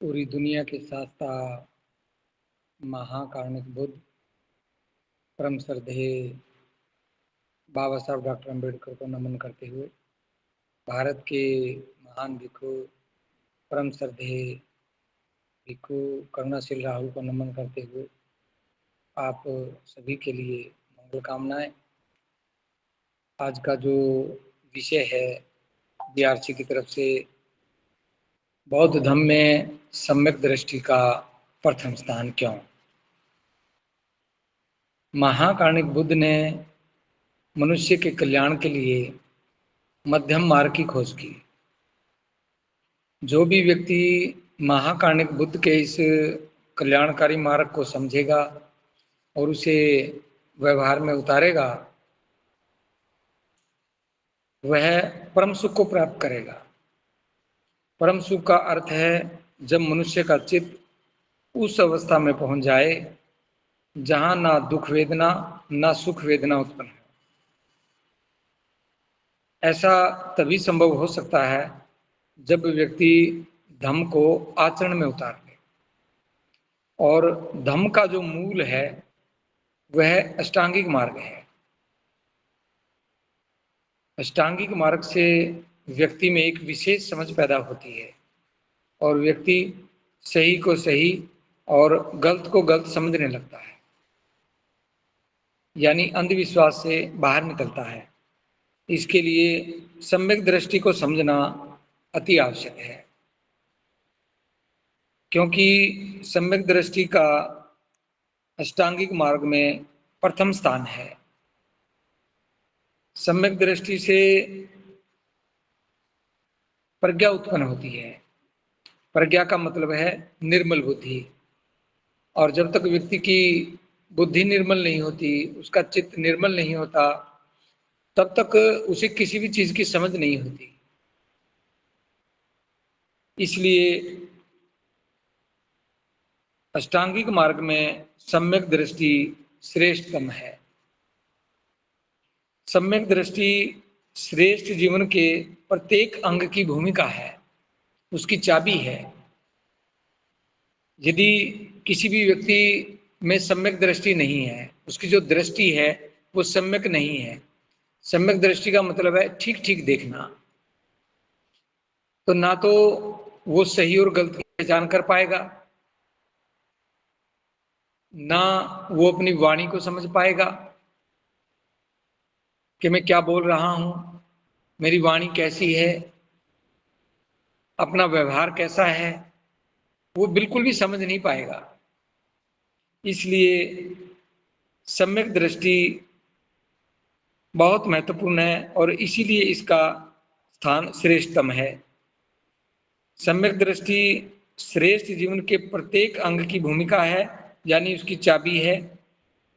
पूरी दुनिया के शास्त्रा महाकारुणिक बुद्ध परम श्रद्धेय बाबा साहब डॉक्टर अम्बेडकर को नमन करते हुए, भारत के महान भिक्षु परम श्रद्धेय भिक्षु करुणाशील राहुल को नमन करते हुए आप सभी के लिए मंगल कामनाएं। आज का जो विषय है बीआरसी की तरफ से बौद्ध धर्म में सम्यक दृष्टि का प्रथम स्थान क्यों। महाकारुणिक बुद्ध ने मनुष्य के कल्याण के लिए मध्यम मार्ग की खोज की। जो भी व्यक्ति महाकारुणिक बुद्ध के इस कल्याणकारी मार्ग को समझेगा और उसे व्यवहार में उतारेगा, वह परम सुख को प्राप्त करेगा। परम सुख का अर्थ है जब मनुष्य का चित्त उस अवस्था में पहुंच जाए जहां ना दुख वेदना ना सुख वेदना उत्पन्न हो। ऐसा तभी संभव हो सकता है जब व्यक्ति धम्म को आचरण में उतार ले। और धम्म का जो मूल है वह अष्टांगिक मार्ग है। अष्टांगिक मार्ग से व्यक्ति में एक विशेष समझ पैदा होती है और व्यक्ति सही को सही और गलत को गलत समझने लगता है, यानी अंधविश्वास से बाहर निकलता है। इसके लिए सम्यक दृष्टि को समझना अति आवश्यक है, क्योंकि सम्यक दृष्टि का अष्टांगिक मार्ग में प्रथम स्थान है। सम्यक दृष्टि से प्रज्ञा उत्पन्न होती है। प्रज्ञा का मतलब है निर्मल बुद्धि। और जब तक व्यक्ति की बुद्धि निर्मल नहीं होती, उसका चित्त निर्मल नहीं होता, तब तक उसे किसी भी चीज की समझ नहीं होती। इसलिए अष्टांगिक मार्ग में सम्यक दृष्टि श्रेष्ठतम है। सम्यक दृष्टि श्रेष्ठ जीवन के प्रत्येक अंग की भूमिका है, उसकी चाबी है। यदि किसी भी व्यक्ति में सम्यक दृष्टि नहीं है, उसकी जो दृष्टि है वो सम्यक नहीं है। सम्यक दृष्टि का मतलब है ठीक ठीक देखना। तो ना तो वो सही और गलत की पहचान कर पाएगा, ना वो अपनी वाणी को समझ पाएगा कि मैं क्या बोल रहा हूं, मेरी वाणी कैसी है, अपना व्यवहार कैसा है, वो बिल्कुल भी समझ नहीं पाएगा। इसलिए सम्यक दृष्टि बहुत महत्वपूर्ण है और इसीलिए इसका स्थान श्रेष्ठतम है। सम्यक दृष्टि श्रेष्ठ जीवन के प्रत्येक अंग की भूमिका है, यानी उसकी चाबी है।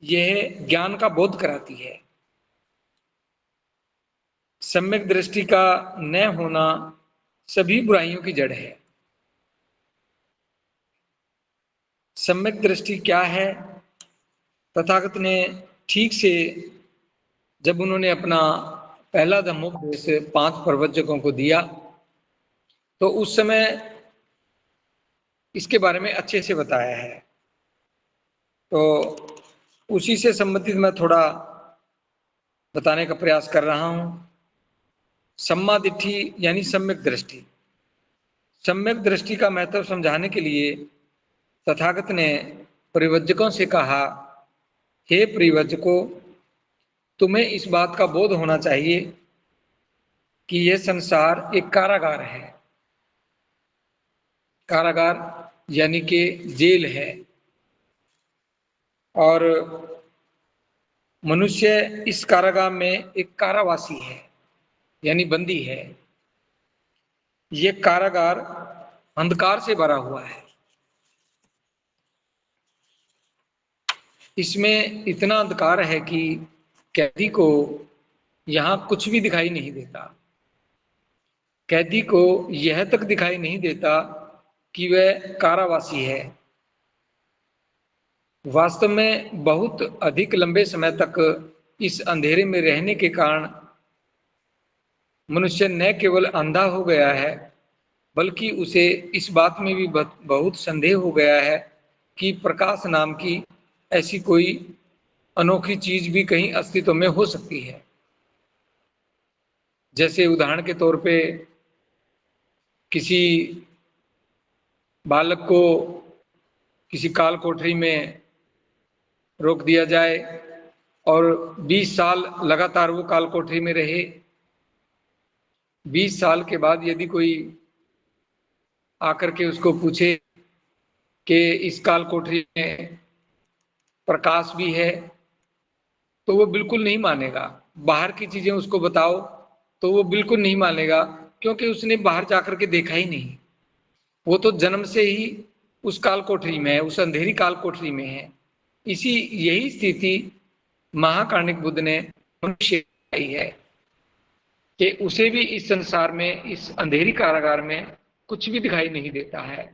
यह ज्ञान का बोध कराती है। सम्यक दृष्टि का न होना सभी बुराइयों की जड़ है। सम्यक दृष्टि क्या है? तथागत ने ठीक से जब उन्होंने अपना पहला धम्मोपदेश 5 प्रवचकों को दिया, तो उस समय इसके बारे में अच्छे से बताया है। तो उसी से संबंधित मैं थोड़ा बताने का प्रयास कर रहा हूं। सम्मा दिट्ठी यानी सम्यक दृष्टि। सम्यक दृष्टि का महत्व समझाने के लिए तथागत ने परिवज्जकों से कहा, हे परिवज्जकों, तुम्हें इस बात का बोध होना चाहिए कि यह संसार एक कारागार है। कारागार यानी कि जेल है, और मनुष्य इस कारागार में एक कारावासी है, यानी बंदी है। यह कारागार अंधकार से भरा हुआ है। इसमें इतना अंधकार है कि कैदी को यहां कुछ भी दिखाई नहीं देता। कैदी को यह तक दिखाई नहीं देता कि वह कारावासी है। वास्तव में बहुत अधिक लंबे समय तक इस अंधेरे में रहने के कारण मनुष्य न केवल अंधा हो गया है, बल्कि उसे इस बात में भी बहुत संदेह हो गया है कि प्रकाश नाम की ऐसी कोई अनोखी चीज भी कहीं अस्तित्व में हो सकती है। जैसे उदाहरण के तौर पे किसी बालक को किसी काल कोठरी में रोक दिया जाए और 20 साल लगातार वो काल कोठरी में रहे। 20 साल के बाद यदि कोई आकर के उसको पूछे कि इस काल कोठरी में प्रकाश भी है, तो वो बिल्कुल नहीं मानेगा। बाहर की चीजें उसको बताओ तो वो बिल्कुल नहीं मानेगा, क्योंकि उसने बाहर जाकर के देखा ही नहीं। वो तो जन्म से ही उस काल कोठरी में है, उस अंधेरी काल कोठरी में है। यही स्थिति महाकारुणिक बुद्ध ने मनुष्य आई है कि उसे भी इस संसार में, इस अंधेरी कारागार में कुछ भी दिखाई नहीं देता है।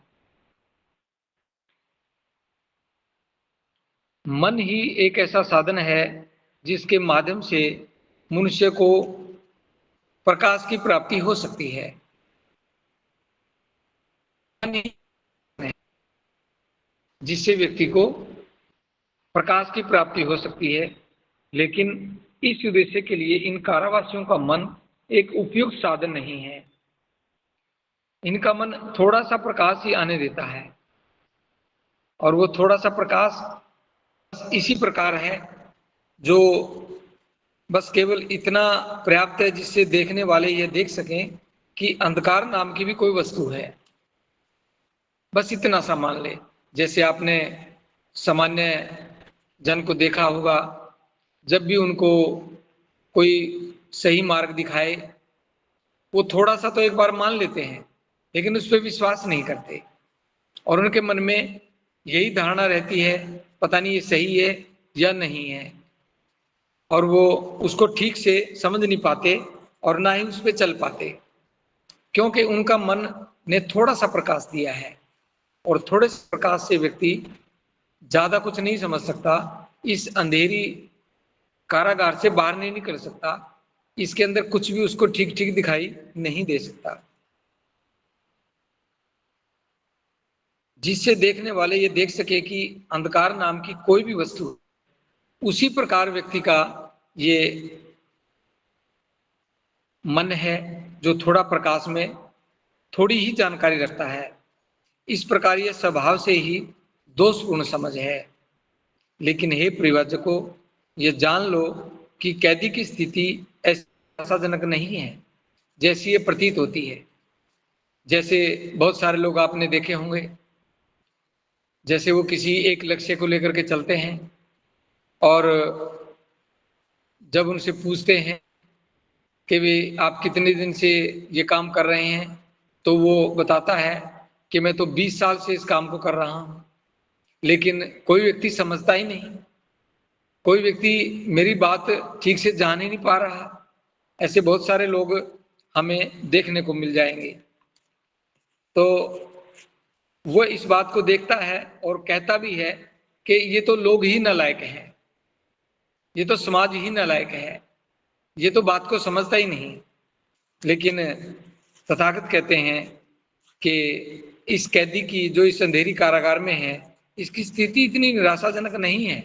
मन ही एक ऐसा साधन है जिसके माध्यम से मनुष्य को प्रकाश की प्राप्ति हो सकती है। जिससे व्यक्ति को प्रकाश की प्राप्ति हो सकती है। लेकिन इस उद्देश्य के लिए इन कारावासियों का मन एक उपयुक्त साधन नहीं है। इनका मन थोड़ा सा प्रकाश ही आने देता है, और वो थोड़ा सा प्रकाश इसी प्रकार है जो बस केवल इतना पर्याप्त है जिससे देखने वाले ये देख सकें कि अंधकार नाम की भी कोई वस्तु है। बस इतना सा मान ले। जैसे आपने सामान्य जन को देखा होगा, जब भी उनको कोई सही मार्ग दिखाए, वो थोड़ा सा तो एक बार मान लेते हैं, लेकिन उस पर विश्वास नहीं करते, और उनके मन में यही धारणा रहती है पता नहीं ये सही है या नहीं है, और वो उसको ठीक से समझ नहीं पाते और ना ही उस पर चल पाते, क्योंकि उनका मन ने थोड़ा सा प्रकाश दिया है। और थोड़े से प्रकाश से व्यक्ति ज्यादा कुछ नहीं समझ सकता, इस अंधेरी कारागार से बाहर नहीं निकल सकता, इसके अंदर कुछ भी उसको ठीक ठीक दिखाई नहीं दे सकता, जिससे देखने वाले ये देख सके कि अंधकार नाम की कोई भी वस्तु। उसी प्रकार व्यक्ति का ये मन है जो थोड़ा प्रकाश में थोड़ी ही जानकारी रखता है। इस प्रकार यह स्वभाव से ही दोषपूर्ण समझ है। लेकिन हे प्रियवाचकों, ये जान लो कि कैदी की स्थिति ऐसी आशाजनक नहीं है जैसी ये प्रतीत होती है। जैसे बहुत सारे लोग आपने देखे होंगे, जैसे वो किसी एक लक्ष्य को लेकर के चलते हैं, और जब उनसे पूछते हैं कि भी आप कितने दिन से ये काम कर रहे हैं, तो वो बताता है कि मैं तो 20 साल से इस काम को कर रहा हूं। लेकिन कोई व्यक्ति समझता ही नहीं, कोई व्यक्ति मेरी बात ठीक से जान ही नहीं पा रहा। ऐसे बहुत सारे लोग हमें देखने को मिल जाएंगे। तो वो इस बात को देखता है और कहता भी है कि ये तो लोग ही नालायक हैं, ये तो समाज ही नालायक है, ये तो बात को समझता ही नहीं। लेकिन तथागत कहते हैं कि इस कैदी की जो इस अंधेरी कारागार में है, इसकी स्थिति इतनी निराशाजनक नहीं है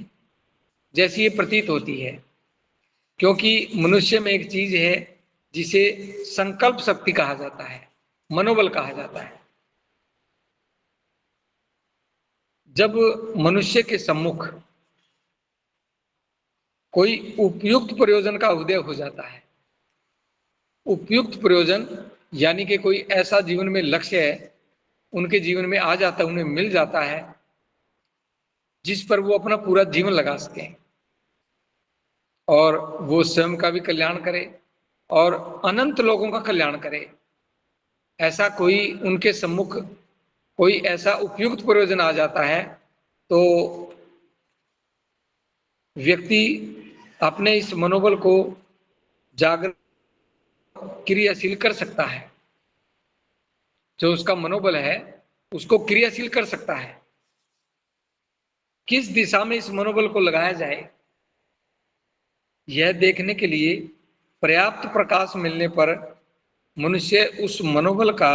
जैसी ये प्रतीत होती है। क्योंकि मनुष्य में एक चीज है जिसे संकल्प शक्ति कहा जाता है, मनोबल कहा जाता है। जब मनुष्य के सम्मुख कोई उपयुक्त प्रयोजन का उदय हो जाता है, उपयुक्त प्रयोजन यानी कि कोई ऐसा जीवन में लक्ष्य है उनके जीवन में आ जाता है, उन्हें मिल जाता है जिस पर वो अपना पूरा जीवन लगा सकें, और वो स्वयं का भी कल्याण करे और अनंत लोगों का कल्याण करे। ऐसा कोई उनके सम्मुख कोई ऐसा उपयुक्त प्रयोजन आ जाता है, तो व्यक्ति अपने इस मनोबल को जागृत क्रियाशील कर सकता है। जो उसका मनोबल है उसको क्रियाशील कर सकता है। किस दिशा में इस मनोबल को लगाया जाए, यह देखने के लिए पर्याप्त प्रकाश मिलने पर मनुष्य उस मनोबल का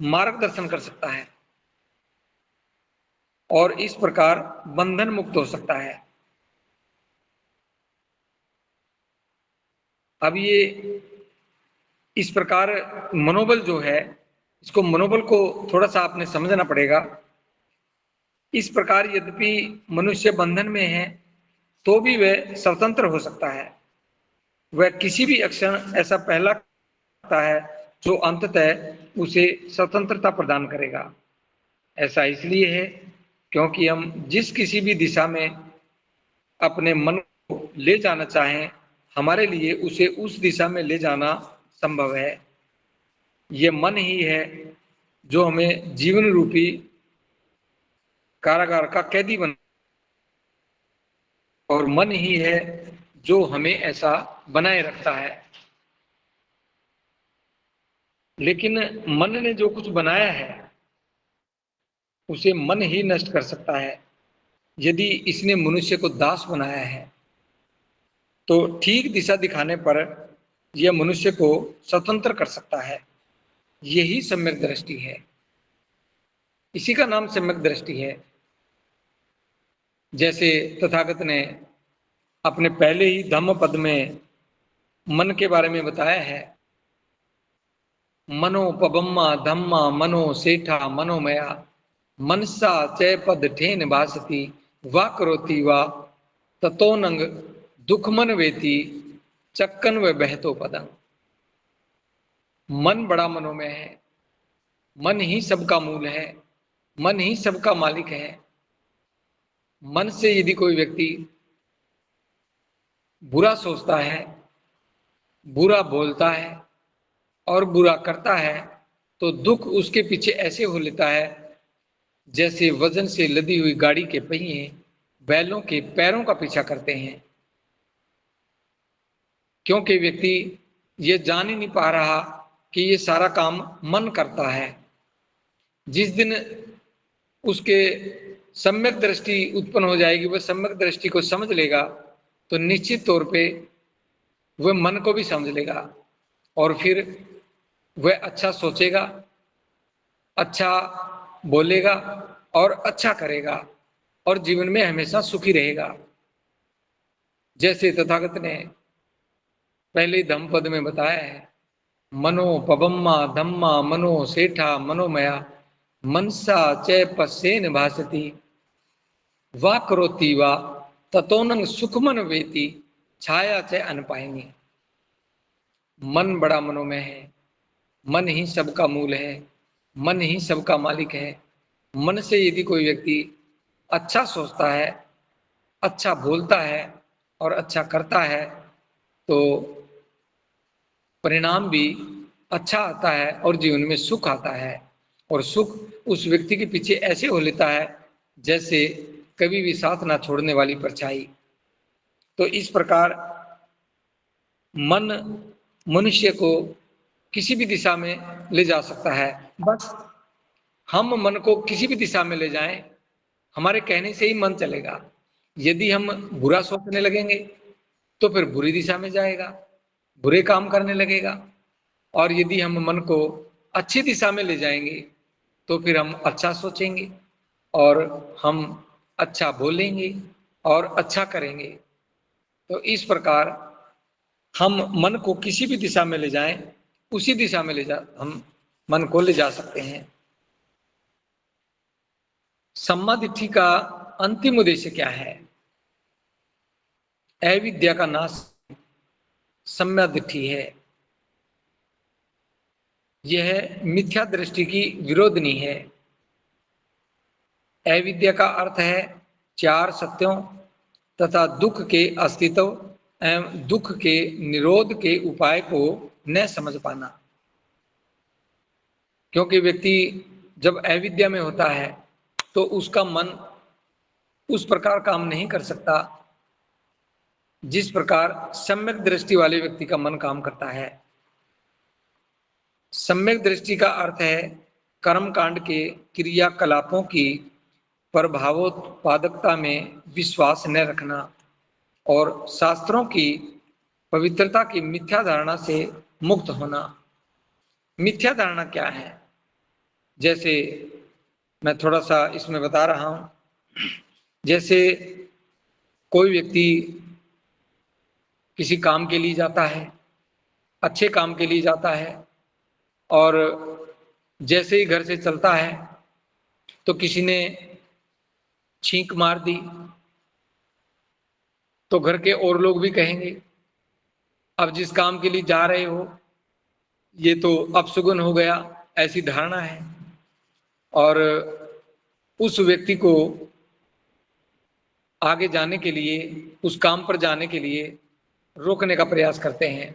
मार्गदर्शन कर सकता है और इस प्रकार बंधन मुक्त हो सकता है। अब ये इस प्रकार मनोबल जो है, इसको मनोबल को थोड़ा सा आपने समझना पड़ेगा। इस प्रकार यद्यपि मनुष्य बंधन में है तो भी वह स्वतंत्र हो सकता है। वह किसी भी क्षण ऐसा पहला करता है जो अंततः उसे स्वतंत्रता प्रदान करेगा। ऐसा इसलिए है क्योंकि हम जिस किसी भी दिशा में अपने मन को ले जाना चाहें, हमारे लिए उसे उस दिशा में ले जाना संभव है। ये मन ही है जो हमें जीवन रूपी कारागार का कैदी बना, और मन ही है जो हमें ऐसा बनाए रखता है। लेकिन मन ने जो कुछ बनाया है उसे मन ही नष्ट कर सकता है। यदि इसने मनुष्य को दास बनाया है तो ठीक दिशा दिखाने पर यह मनुष्य को स्वतंत्र कर सकता है। यही सम्यक दृष्टि है, इसी का नाम सम्यक दृष्टि है। जैसे तथागत ने अपने पहले ही धम्म पद में मन के बारे में बताया है, मनोपबम्मा धम्मा मनो सेठा मनोमया मनसा चय पद ठेन भासती वा करोति वा ततोनंग दुखमन वेति चक्कन व बहतो पदंग। मन बड़ा मनोमय है, मन ही सबका मूल है, मन ही सबका मालिक है। मन से यदि कोई व्यक्ति बुरा सोचता है, बुरा बोलता है और बुरा करता है तो दुख उसके पीछे ऐसे हो लेता है जैसे वजन से लदी हुई गाड़ी के पहिए बैलों के पैरों का पीछा करते हैं। क्योंकि व्यक्ति ये जान ही नहीं पा रहा कि ये सारा काम मन करता है। जिस दिन उसके सम्यक दृष्टि उत्पन्न हो जाएगी, वह सम्यक दृष्टि को समझ लेगा तो निश्चित तौर पे वह मन को भी समझ लेगा और फिर वह अच्छा सोचेगा, अच्छा बोलेगा और अच्छा करेगा और जीवन में हमेशा सुखी रहेगा। जैसे तथागत ने पहले धम्म पद में बताया है, मनो पबम्मा धम्मा मनो सेठा मनोमया मनसा चय पस्सेन भासती वा करोति वा ततोनंग सुखमन वेति छाया चय अनपायनी। मन बड़ा मनोमय है, मन ही सबका मूल है, मन ही सबका मालिक है। मन से यदि कोई व्यक्ति अच्छा सोचता है, अच्छा बोलता है और अच्छा करता है तो परिणाम भी अच्छा आता है और जीवन में सुख आता है। और सुख उस व्यक्ति के पीछे ऐसे हो लेता है जैसे कभी भी साथ ना छोड़ने वाली परछाई। तो इस प्रकार मन मनुष्य को किसी भी दिशा में ले जा सकता है। बस हम मन को किसी भी दिशा में ले जाएं, हमारे कहने से ही मन चलेगा। यदि हम बुरा सोचने लगेंगे तो फिर बुरी दिशा में जाएगा, बुरे काम करने लगेगा। और यदि हम मन को अच्छी दिशा में ले जाएंगे तो फिर हम अच्छा सोचेंगे और हम अच्छा बोलेंगे और अच्छा करेंगे। तो इस प्रकार हम मन को किसी भी दिशा में ले जाएं, उसी दिशा में हम मन को ले जा सकते हैं। सम्मा दिट्ठी का अंतिम उद्देश्य क्या है? अविद्या का नाश सम्या दिट्ठी है। यह मिथ्या दृष्टि की विरोधनी है। अविद्या का अर्थ है चार सत्यों तथा दुख के अस्तित्व एवं दुख के निरोध के उपाय को न समझ पाना। क्योंकि व्यक्ति जब अविद्या में होता है तो उसका मन उस प्रकार काम नहीं कर सकता जिस प्रकार सम्यक दृष्टि वाले व्यक्ति का मन काम करता है। सम्यक दृष्टि का अर्थ है कर्म कांड के क्रियाकलापों की प्रभावोत्पादकता में विश्वास न रखना और शास्त्रों की पवित्रता की मिथ्या धारणा से मुक्त होना। मिथ्या धारणा क्या है? जैसे मैं थोड़ा सा इसमें बता रहा हूँ, जैसे कोई व्यक्ति किसी काम के लिए जाता है, अच्छे काम के लिए जाता है, और जैसे ही घर से चलता है तो किसी ने छींक मार दी, तो घर के और लोग भी कहेंगे अब जिस काम के लिए जा रहे हो ये तो अपशगुन हो गया, ऐसी धारणा है। और उस व्यक्ति को आगे जाने के लिए, उस काम पर जाने के लिए रोकने का प्रयास करते हैं,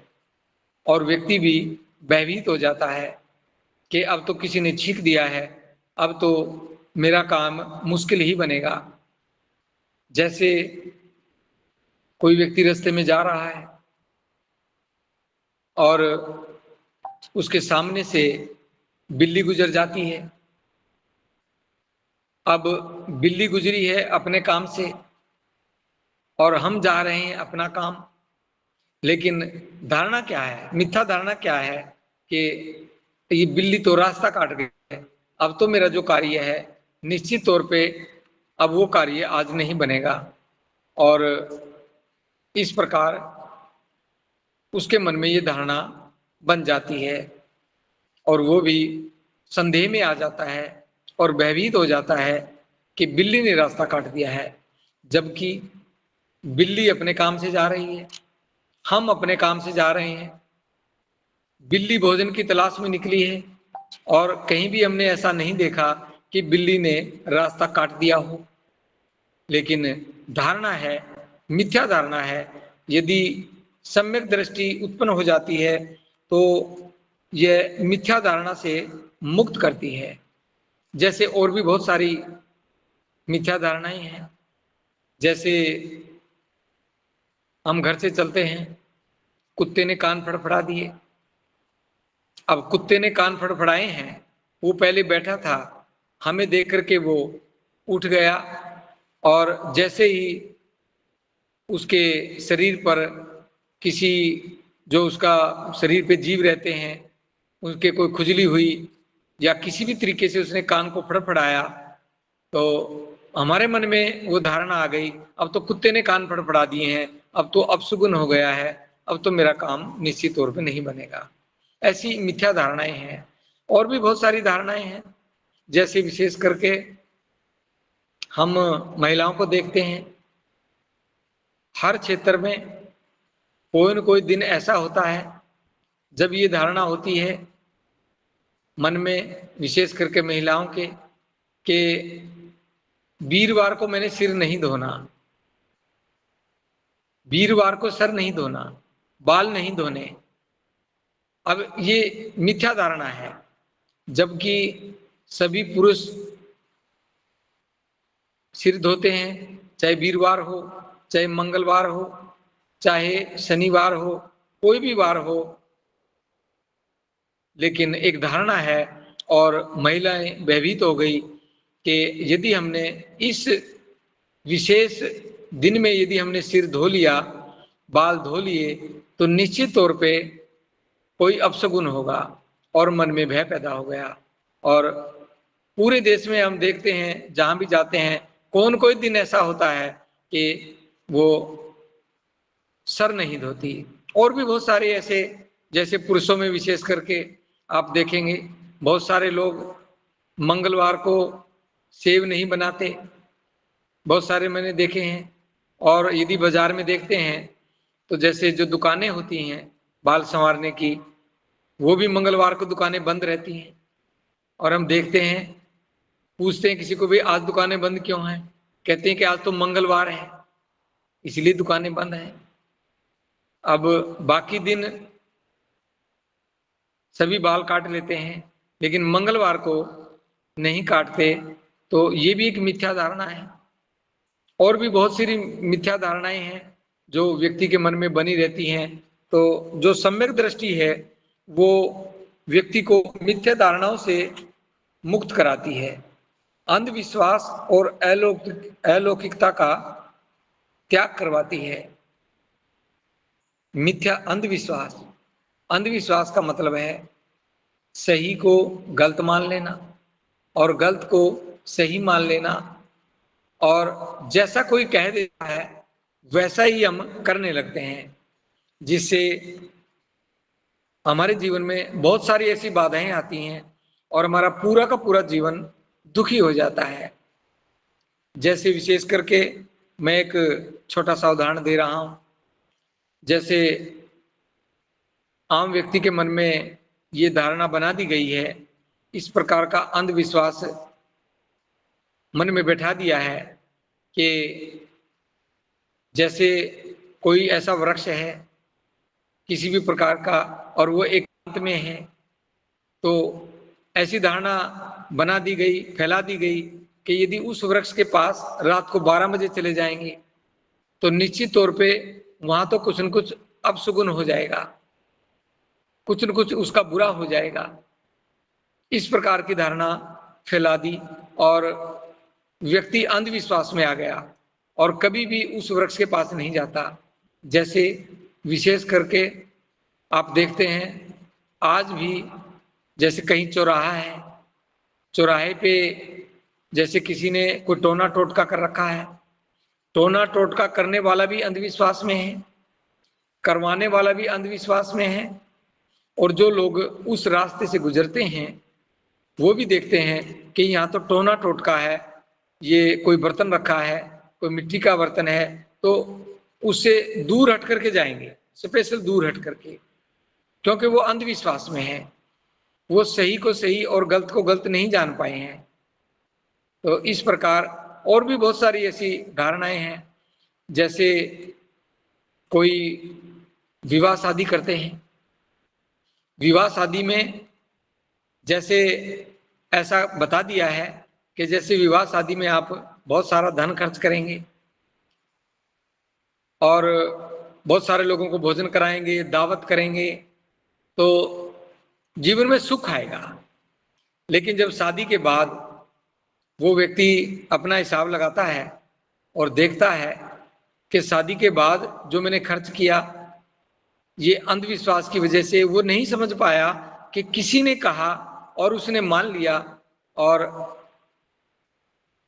और व्यक्ति भी भयभीत हो जाता है कि अब तो किसी ने छींक दिया है, अब तो मेरा काम मुश्किल ही बनेगा। जैसे कोई व्यक्ति रास्ते में जा रहा है और उसके सामने से बिल्ली गुजर जाती है। अब बिल्ली गुजरी है अपने काम से और हम जा रहे हैं अपना काम, लेकिन धारणा क्या है, मिथ्या धारणा क्या है कि ये बिल्ली तो रास्ता काट गई है, अब तो मेरा जो कार्य है निश्चित तौर पे अब वो कार्य आज नहीं बनेगा। और इस प्रकार उसके मन में ये धारणा बन जाती है और वो भी संदेह में आ जाता है और भयभीत हो जाता है कि बिल्ली ने रास्ता काट दिया है, जबकि बिल्ली अपने काम से जा रही है, हम अपने काम से जा रहे हैं। बिल्ली भोजन की तलाश में निकली है और कहीं भी हमने ऐसा नहीं देखा कि बिल्ली ने रास्ता काट दिया हो। लेकिन धारणा है, मिथ्या धारणा है, यदि सम्यक दृष्टि उत्पन्न हो जाती है तो यह मिथ्या धारणा से मुक्त करती है। जैसे और भी बहुत सारी मिथ्या धारणाएं हैं। जैसे हम घर से चलते हैं, कुत्ते ने कान फड़फड़ा दिए। अब कुत्ते ने कान फड़फड़ाए हैं, वो पहले बैठा था, हमें देख करके वो उठ गया और जैसे ही उसके शरीर पर किसी, जो उसका शरीर पे जीव रहते हैं, उनके कोई खुजली हुई या किसी भी तरीके से उसने कान को फड़फड़ाया, तो हमारे मन में वो धारणा आ गई अब तो कुत्ते ने कान फड़फड़ा दिए हैं, अब तो अपशगुन हो गया है, अब तो मेरा काम निश्चित तौर पे नहीं बनेगा। ऐसी मिथ्या धारणाएं हैं। और भी बहुत सारी धारणाएं हैं। जैसे विशेष करके हम महिलाओं को देखते हैं, हर क्षेत्र में कोई न कोई दिन ऐसा होता है जब ये धारणा होती है मन में, विशेष करके महिलाओं के, कि वीरवार को मैंने सिर नहीं धोना, वीरवार को सर नहीं धोना, बाल नहीं धोने। अब ये मिथ्या धारणा है, जबकि सभी पुरुष सिर धोते हैं, चाहे वीरवार हो, चाहे मंगलवार हो, चाहे शनिवार हो, कोई भी वार हो। लेकिन एक धारणा है और महिलाएं भयभीत हो गई कि यदि हमने इस विशेष दिन में यदि हमने सिर धो लिया, बाल धो लिए, तो निश्चित तौर पे कोई अपशगुन होगा, और मन में भय पैदा हो गया। और पूरे देश में हम देखते हैं, जहां भी जाते हैं, कौन कोई दिन ऐसा होता है कि वो सर नहीं धोती। और भी बहुत सारे ऐसे, जैसे पुरुषों में विशेष करके आप देखेंगे बहुत सारे लोग मंगलवार को सेव नहीं बनाते, बहुत सारे मैंने देखे हैं। और यदि बाजार में देखते हैं तो जैसे जो दुकानें होती हैं बाल संवारने की, वो भी मंगलवार को दुकानें बंद रहती हैं। और हम देखते हैं, पूछते हैं किसी को भी आज दुकानें बंद क्यों हैं, कहते हैं कि आज तो मंगलवार है इसलिए दुकानें बंद हैं। अब बाकी दिन सभी बाल काट लेते हैं, लेकिन मंगलवार को नहीं काटते, तो ये भी एक मिथ्या धारणा है। और भी बहुत सारी मिथ्या धारणाएं हैं जो व्यक्ति के मन में बनी रहती हैं। तो जो सम्यक दृष्टि है वो व्यक्ति को मिथ्या धारणाओं से मुक्त कराती है, अंधविश्वास और अलौकिकता का त्याग करवाती है। मिथ्या अंधविश्वास, अंधविश्वास का मतलब है सही को गलत मान लेना, और गलत को सही मान लेना, और जैसा कोई कह देता है वैसा ही हम करने लगते हैं, जिससे हमारे जीवन में बहुत सारी ऐसी बाधाएं आती हैं और हमारा पूरा का पूरा जीवन दुखी हो जाता है। जैसे विशेष करके मैं एक छोटा सा उदाहरण दे रहा हूं। जैसे आम व्यक्ति के मन में ये धारणा बना दी गई है, इस प्रकार का अंधविश्वास मन में बैठा दिया है कि जैसे कोई ऐसा वृक्ष है किसी भी प्रकार का और वो एकांत में है, तो ऐसी धारणा बना दी गई, फैला दी गई कि यदि उस वृक्ष के पास रात को 12 बजे चले जाएंगे तो निश्चित तौर पे वहां तो कुछ न कुछ अपशगुन हो जाएगा, कुछ न कुछ उसका बुरा हो जाएगा। इस प्रकार की धारणा फैला दी और व्यक्ति अंधविश्वास में आ गया और कभी भी उस वृक्ष के पास नहीं जाता। जैसे विशेष करके आप देखते हैं आज भी, जैसे कहीं चौराहा है, चौराहे पे जैसे किसी ने कोई टोना टोटका कर रखा है, टोना टोटका करने वाला भी अंधविश्वास में है, करवाने वाला भी अंधविश्वास में है, और जो लोग उस रास्ते से गुजरते हैं वो भी देखते हैं कि यहाँ तो टोना टोटका है, ये कोई बर्तन रखा है, कोई मिट्टी का बर्तन है, तो उससे दूर हट करके जाएंगे, स्पेशल दूर हट करके, क्योंकि वो अंधविश्वास में है, वो सही को सही और गलत को गलत नहीं जान पाए हैं। तो इस प्रकार और भी बहुत सारी ऐसी धारणाएं हैं। जैसे कोई विवाह शादी करते हैं, विवाह शादी में जैसे ऐसा बता दिया है कि जैसे विवाह शादी में आप बहुत सारा धन खर्च करेंगे और बहुत सारे लोगों को भोजन कराएंगे, दावत करेंगे, तो जीवन में सुख आएगा। लेकिन जब शादी के बाद वो व्यक्ति अपना हिसाब लगाता है और देखता है कि शादी के बाद जो मैंने खर्च किया, ये अंधविश्वास की वजह से वो नहीं समझ पाया कि किसी ने कहा और उसने मान लिया और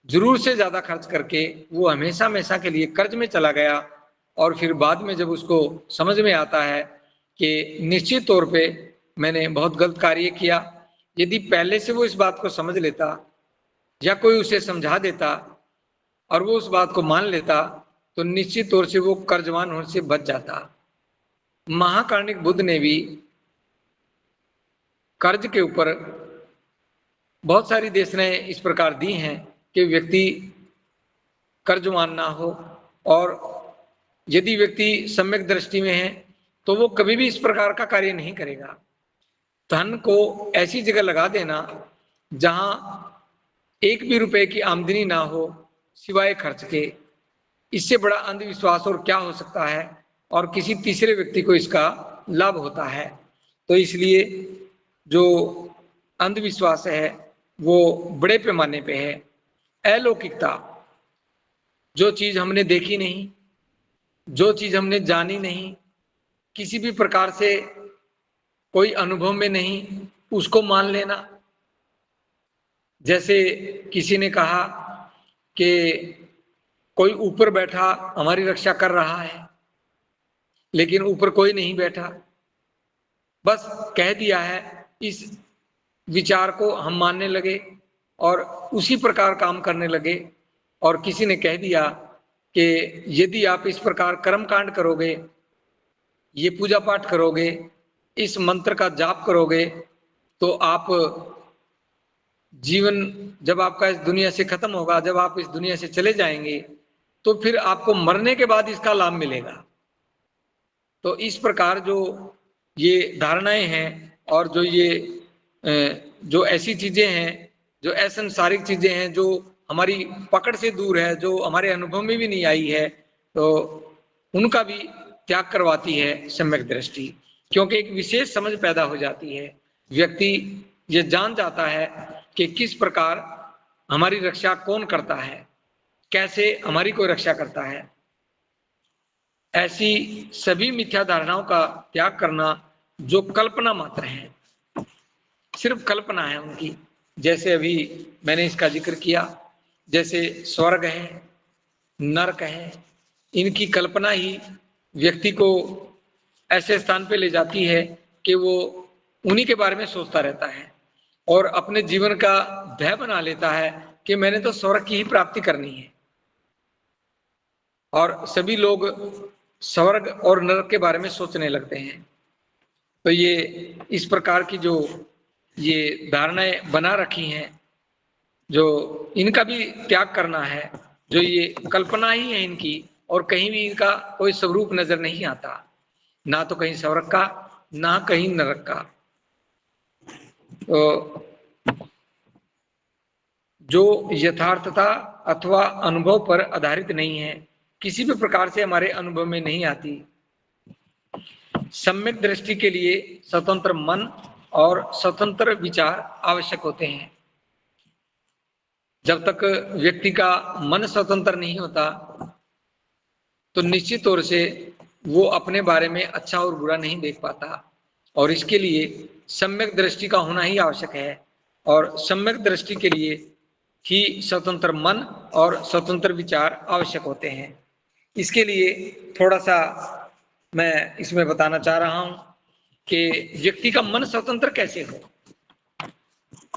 जरूर से ज्यादा खर्च करके वो हमेशा हमेशा के लिए कर्ज में चला गया। और फिर बाद में जब उसको समझ में आता है कि निश्चित तौर पे मैंने बहुत गलत कार्य किया, यदि पहले से वो इस बात को समझ लेता या कोई उसे समझा देता और वो उस बात को मान लेता तो निश्चित तौर से वो कर्जवान होने से बच जाता। महाकारुणिक बुद्ध ने भी कर्ज के ऊपर बहुत सारी देशनाएं इस प्रकार दी हैं कि व्यक्ति कर्जवान ना हो, और यदि व्यक्ति सम्यक दृष्टि में है तो वो कभी भी इस प्रकार का कार्य नहीं करेगा। धन को ऐसी जगह लगा देना जहां एक भी रुपए की आमदनी ना हो सिवाय खर्च के, इससे बड़ा अंधविश्वास और क्या हो सकता है, और किसी तीसरे व्यक्ति को इसका लाभ होता है। तो इसलिए जो अंधविश्वास है वो बड़े पैमाने पे है। अलौकिकता, जो चीज हमने देखी नहीं, जो चीज हमने जानी नहीं, किसी भी प्रकार से कोई अनुभव में नहीं, उसको मान लेना। जैसे किसी ने कहा कि कोई ऊपर बैठा हमारी रक्षा कर रहा है, लेकिन ऊपर कोई नहीं बैठा, बस कह दिया है, इस विचार को हम मानने लगे और उसी प्रकार काम करने लगे। और किसी ने कह दिया कि यदि आप इस प्रकार कर्म कांड करोगे, ये पूजा पाठ करोगे, इस मंत्र का जाप करोगे, तो आप जीवन जब आपका इस दुनिया से खत्म होगा, जब आप इस दुनिया से चले जाएंगे, तो फिर आपको मरने के बाद इसका लाभ मिलेगा। तो इस प्रकार जो ये धारणाएं हैं और जो ये जो ऐसी चीजें हैं, जो असंसारिक चीजें हैं, जो हमारी पकड़ से दूर है, जो हमारे अनुभव में भी नहीं आई है, तो उनका भी त्याग करवाती है सम्यक दृष्टि। क्योंकि एक विशेष समझ पैदा हो जाती है, व्यक्ति ये जान जाता है कि किस प्रकार हमारी रक्षा कौन करता है, कैसे हमारी कोई रक्षा करता है। ऐसी सभी मिथ्या धारणाओं का त्याग करना जो कल्पना मात्र है, सिर्फ कल्पना है उनकी, जैसे अभी मैंने इसका जिक्र किया, जैसे स्वर्ग है, नरक है, इनकी कल्पना ही व्यक्ति को ऐसे स्थान पे ले जाती है कि वो उन्हीं के बारे में सोचता रहता है और अपने जीवन का ध्येय बना लेता है कि मैंने तो स्वर्ग की ही प्राप्ति करनी है। और सभी लोग स्वर्ग और नरक के बारे में सोचने लगते हैं। तो ये इस प्रकार की जो ये धारणाएं बना रखी हैं, जो इनका भी त्याग करना है, जो ये कल्पना ही है इनकी, और कहीं भी इनका कोई स्वरूप नजर नहीं आता, ना तो कहीं स्वर्ग का, ना कहीं नरक का। तो जो यथार्थता अथवा अनुभव पर आधारित नहीं है, किसी भी प्रकार से हमारे अनुभव में नहीं आती। सम्यक दृष्टि के लिए स्वतंत्र मन और स्वतंत्र विचार आवश्यक होते हैं। जब तक व्यक्ति का मन स्वतंत्र नहीं होता तो निश्चित तौर से वो अपने बारे में अच्छा और बुरा नहीं देख पाता, और इसके लिए सम्यक दृष्टि का होना ही आवश्यक है। और सम्यक दृष्टि के लिए ही स्वतंत्र मन और स्वतंत्र विचार आवश्यक होते हैं। इसके लिए थोड़ा सा मैं इसमें बताना चाह रहा हूं कि व्यक्ति का मन स्वतंत्र कैसे हो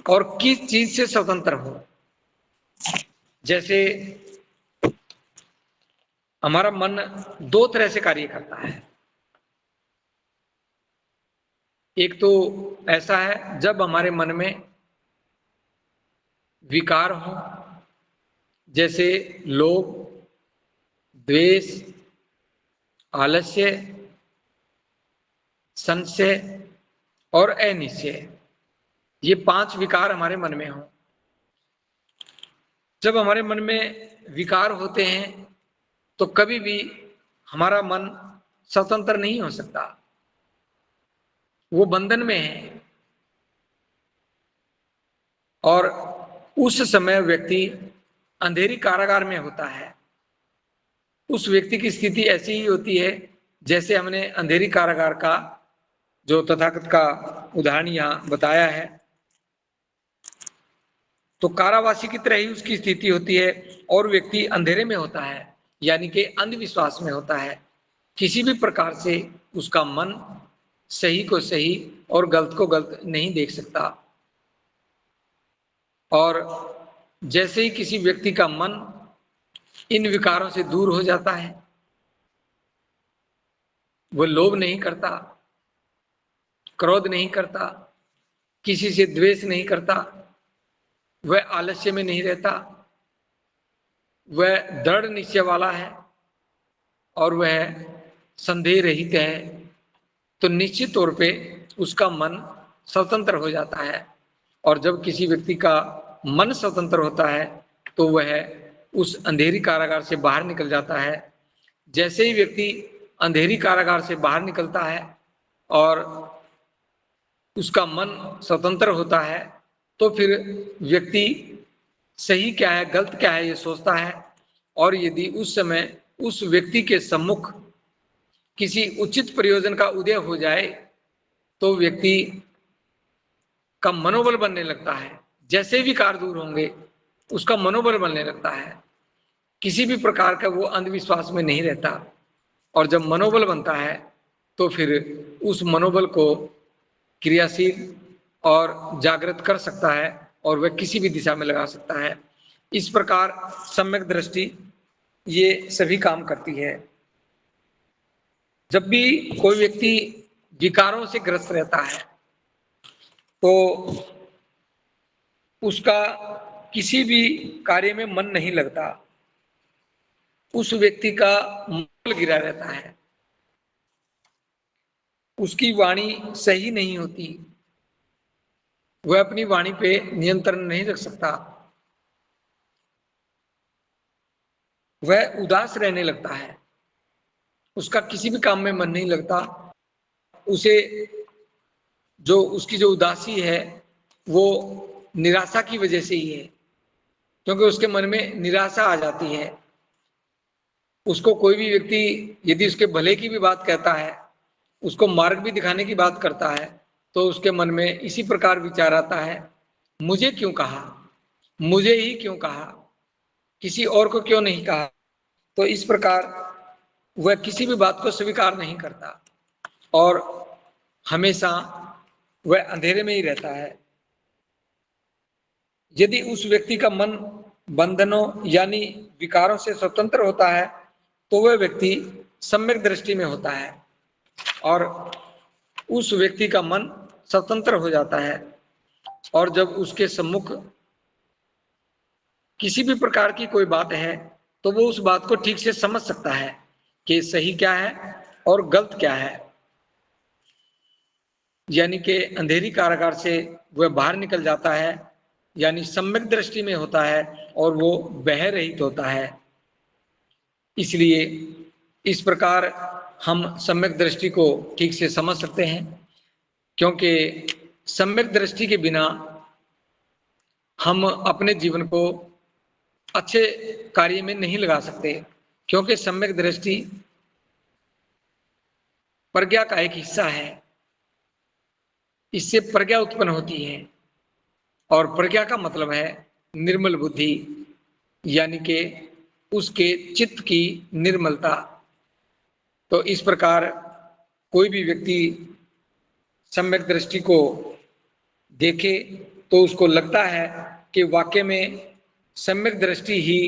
और किस चीज से स्वतंत्र हो। जैसे हमारा मन दो तरह से कार्य करता है। एक तो ऐसा है जब हमारे मन में विकार हो, जैसे लोभ, द्वेष, आलस्य, संशय और अनिश्चय, ये 5 विकार हमारे मन में हो। जब हमारे मन में विकार होते हैं तो कभी भी हमारा मन स्वतंत्र नहीं हो सकता, वो बंधन में है। और उस समय व्यक्ति अंधेरी कारागार में होता है। उस व्यक्ति की स्थिति ऐसी ही होती है जैसे हमने अंधेरी कारागार का जो तथागत का उदाहरण यहाँ बताया है। तो कारावासी की तरह ही उसकी स्थिति होती है और व्यक्ति अंधेरे में होता है, यानी कि अंधविश्वास में होता है। किसी भी प्रकार से उसका मन सही को सही और गलत को गलत नहीं देख सकता। और जैसे ही किसी व्यक्ति का मन इन विकारों से दूर हो जाता है, वो लोभ नहीं करता, क्रोध नहीं करता, किसी से द्वेष नहीं करता, वह आलस्य में नहीं रहता, वह दृढ़ निश्चय वाला है और वह संदेह रहित है, तो निश्चित तौर पे उसका मन स्वतंत्र हो जाता है। और जब किसी व्यक्ति का मन स्वतंत्र होता है तो वह उस अंधेरी कारागार से बाहर निकल जाता है। जैसे ही व्यक्ति अंधेरी कारागार से बाहर निकलता है और उसका मन स्वतंत्र होता है, तो फिर व्यक्ति सही क्या है गलत क्या है ये सोचता है। और यदि उस समय उस व्यक्ति के सम्मुख किसी उचित प्रयोजन का उदय हो जाए तो व्यक्ति का मनोबल बनने लगता है। जैसे विकार दूर होंगे उसका मनोबल बनने लगता है, किसी भी प्रकार का वो अंधविश्वास में नहीं रहता। और जब मनोबल बनता है तो फिर उस मनोबल को क्रियाशील और जागृत कर सकता है और वह किसी भी दिशा में लगा सकता है। इस प्रकार सम्यक दृष्टि ये सभी काम करती है। जब भी कोई व्यक्ति विकारों से ग्रस्त रहता है तो उसका किसी भी कार्य में मन नहीं लगता, उस व्यक्ति का मन गिरा रहता है, उसकी वाणी सही नहीं होती, वह अपनी वाणी पे नियंत्रण नहीं रख सकता, वह उदास रहने लगता है, उसका किसी भी काम में मन नहीं लगता। उसे जो उसकी जो उदासी है वो निराशा की वजह से ही है, क्योंकि उसके मन में निराशा आ जाती है। उसको कोई भी व्यक्ति यदि उसके भले की भी बात कहता है, उसको मार्ग भी दिखाने की बात करता है, तो उसके मन में इसी प्रकार विचार आता है मुझे क्यों कहा, मुझे ही क्यों कहा, किसी और को क्यों नहीं कहा। तो इस प्रकार वह किसी भी बात को स्वीकार नहीं करता और हमेशा वह अंधेरे में ही रहता है। यदि उस व्यक्ति का मन बंधनों यानी विकारों से स्वतंत्र होता है तो वह व्यक्ति सम्यक दृष्टि में होता है और उस व्यक्ति का मन स्वतंत्र हो जाता है और जब उसके सम्मुख किसी भी प्रकार की कोई बात है तो वो उस बात को ठीक से समझ सकता है कि सही क्या है और गलत क्या है। यानी कि अंधेरी कारागार से वह बाहर निकल जाता है, यानी सम्यक दृष्टि में होता है और वो भय रहित होता है। इसलिए इस प्रकार हम सम्यक दृष्टि को ठीक से समझ सकते हैं, क्योंकि सम्यक दृष्टि के बिना हम अपने जीवन को अच्छे कार्य में नहीं लगा सकते, क्योंकि सम्यक दृष्टि प्रज्ञा का एक हिस्सा है। इससे प्रज्ञा उत्पन्न होती है और प्रज्ञा का मतलब है निर्मल बुद्धि, यानी कि उसके चित्त की निर्मलता। तो इस प्रकार कोई भी व्यक्ति सम्यक दृष्टि को देखे तो उसको लगता है कि वाकई में सम्यक दृष्टि ही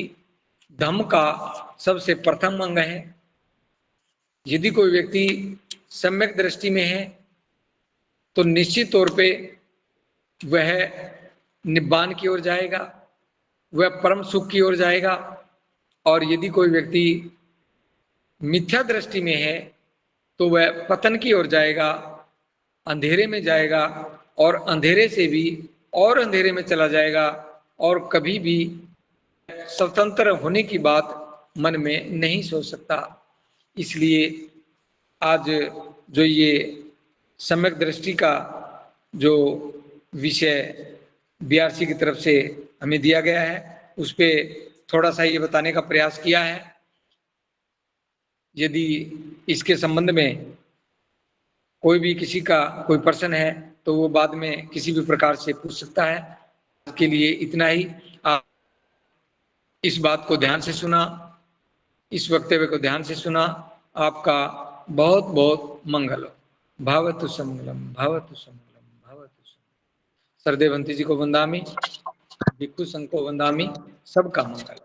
धम्म का सबसे प्रथम अंग है। यदि कोई व्यक्ति सम्यक दृष्टि में है तो निश्चित तौर पे वह निब्बान की ओर जाएगा, वह परम सुख की ओर जाएगा। और यदि कोई व्यक्ति मिथ्या दृष्टि में है तो वह पतन की ओर जाएगा, अंधेरे में जाएगा और अंधेरे से भी और अंधेरे में चला जाएगा और कभी भी स्वतंत्र होने की बात मन में नहीं सोच सकता। इसलिए आज जो ये सम्यक दृष्टि का जो विषय बीआरसी की तरफ से हमें दिया गया है उस पे थोड़ा सा ये बताने का प्रयास किया है। यदि इसके संबंध में कोई भी किसी का कोई प्रश्न है तो वो बाद में किसी भी प्रकार से पूछ सकता है। इसके लिए इतना ही। आप इस बात को ध्यान से सुना, इस वक्तव्य को ध्यान से सुना। आपका बहुत बहुत मंगल हो। भवतु समंगलम, भवतु समंगलम, भवतु समंगलम। सरदेवंती जी को वंदामि, भिक्षु संघ को वंदामि। सबका मंगल।